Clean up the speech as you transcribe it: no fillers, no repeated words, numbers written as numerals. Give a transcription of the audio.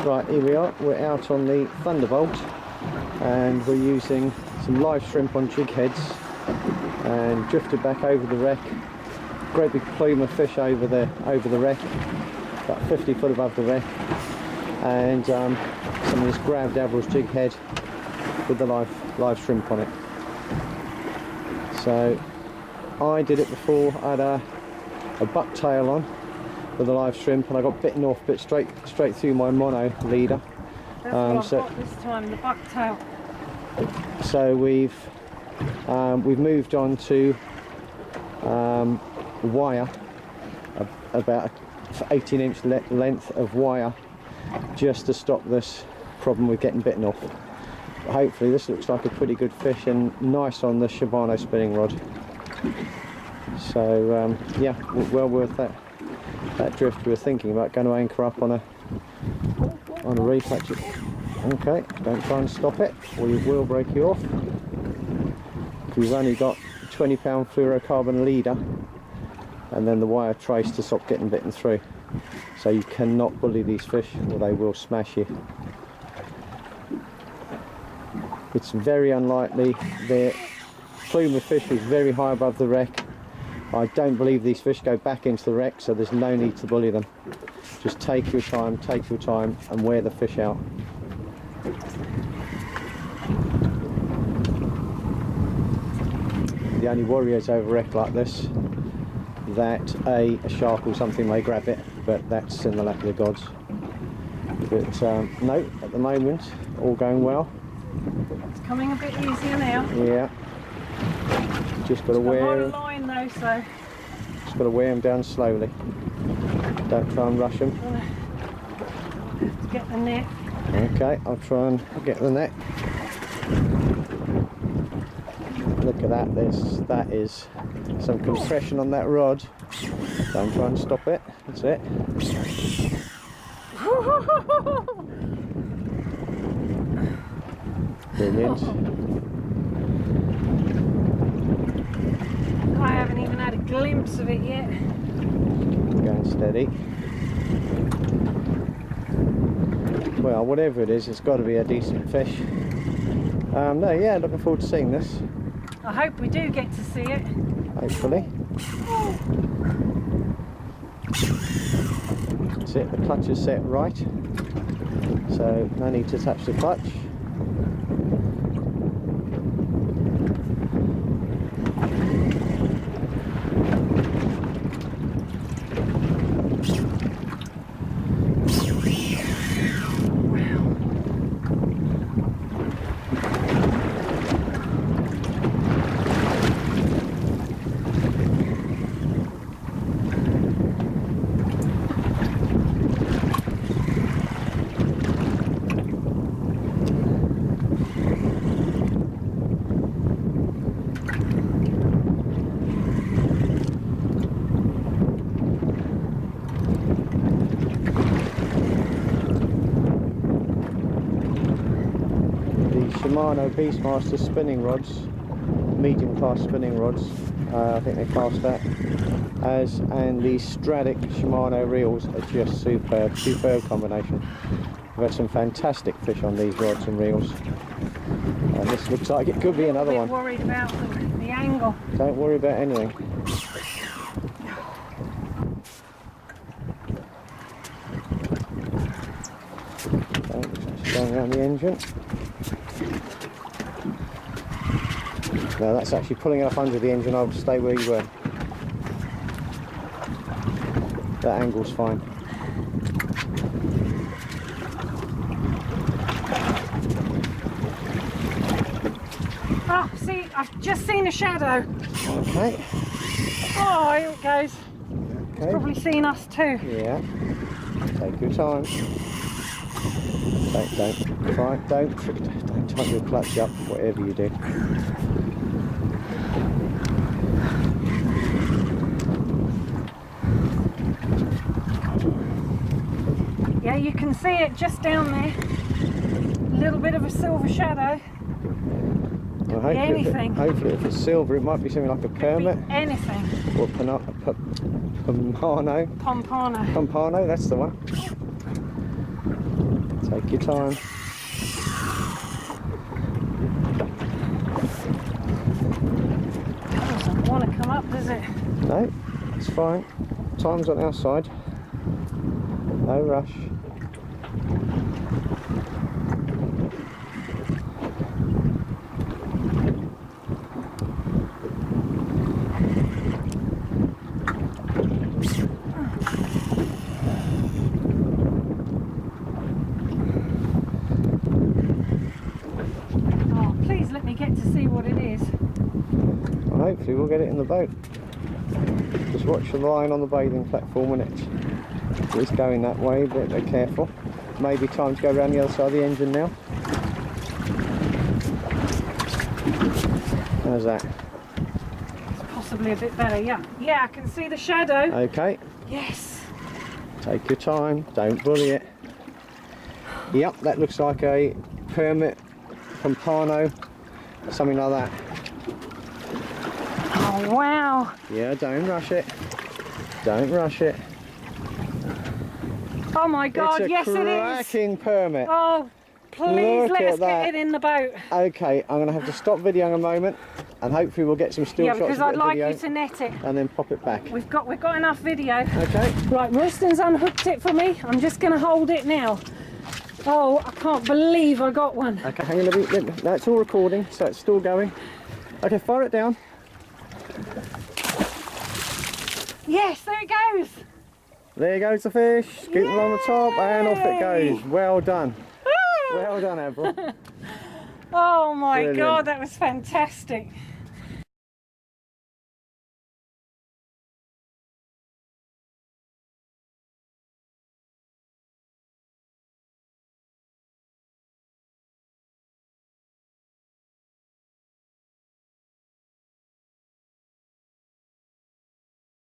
Right, here we are, we're out on the Thunderbolt and we're using some live shrimp on jig heads and drifted back over the wreck. Great big plume of fish over the wreck, about 50 foot above the wreck, and some of this grab dabble's jig head with the live shrimp on it. So I did it before. I had a bucktail on with a live shrimp and I got bitten off bit straight through my mono leader. That's what I've got this time, the bucktail. So we've moved on to wire, about 18-inch length of wire, just to stop this problem with getting bitten off. But hopefully this looks like a pretty good fish and nice on the Shimano spinning rod. So yeah, well worth that drift. We were thinking about going to anchor up on a reef actually. Okay, don't try and stop it or you will break you off. We've only got 20-pound fluorocarbon leader and then the wire trace to stop getting bitten through. So you cannot bully these fish or they will smash you. It's very unlikely. The plume of fish is very high above the wreck. I don't believe these fish go back into the wreck, so there's no need to bully them. Just take your time and wear the fish out. The only worry is over a wreck like this that a shark or something may grab it, but that's in the lap of the gods. But no, at the moment, all going well. It's coming a bit easier now. Yeah. Just got to wear. A lot of line though, so. Just got to wear them down slowly. Don't try and rush them. Have to get the net. Okay, I'll try and get the net. Look at that. That is some compression on that rod. Don't try and stop it. That's it. Brilliant. I haven't even had a glimpse of it yet. Going steady. Well, whatever it is, it's got to be a decent fish. No, yeah, looking forward to seeing this. I hope we do get to see it. Hopefully. That's it, the clutch is set right. So, no need to touch the clutch. Shimano Beastmaster spinning rods, medium class spinning rods, I think they class that as, and the Stradic Shimano reels are just superb combination. We've had some fantastic fish on these rods and reels, and this looks like it could be another one. I'm a bit worried about the angle. Don't worry about anything. Just going around the engine. No, that's actually pulling up under the engine. I'll stay where you were. That angle's fine. Oh, see, I've just seen a shadow. Okay. Oh, here it goes. Okay. It's probably seen us too. Yeah. Take your time. Don't tighten your clutch up, whatever you do. Yeah, you can see it just down there. A little bit of a silver shadow. Well, hopefully if it's silver, it might be something like a permit. Anything. Or pompano. Pompano. Pompano, that's the one. Take your time. Doesn't want to come up, does it? No, it's fine. Time's on our side. No rush. Oh, please let me get to see what it is. Well, hopefully we'll get it in the boat. Just watch the line on the bathing platform when it's going that way, but be careful. Maybe time to go around the other side of the engine now. How's that? Possibly a bit better, yeah. Yeah, I can see the shadow. Okay, Yes. take your time, don't bully it. Yep, that looks like a permit from Pano, something like that. Oh, wow. Yeah, don't rush it. Don't rush it. Oh my God, yes It's a it is. cracking permit. Oh, please Look let at us that. get it in the boat. Okay, I'm going to have to stop videoing a moment, and hopefully we'll get some still Yeah, shots because of I'd the like video, you to net it. and then pop it back. We've got enough video. Okay. Right, Royston's unhooked it for me. I'm just going to hold it now. Oh, I can't believe I got one. Okay, hang on, let me, that's all recording, so it's still going. Okay, fire it down. Yes, there it goes. There goes the fish. Scoop it on the top, and off it goes. Well done. Woo! Well done, Avril. Oh my Brilliant. God, that was fantastic.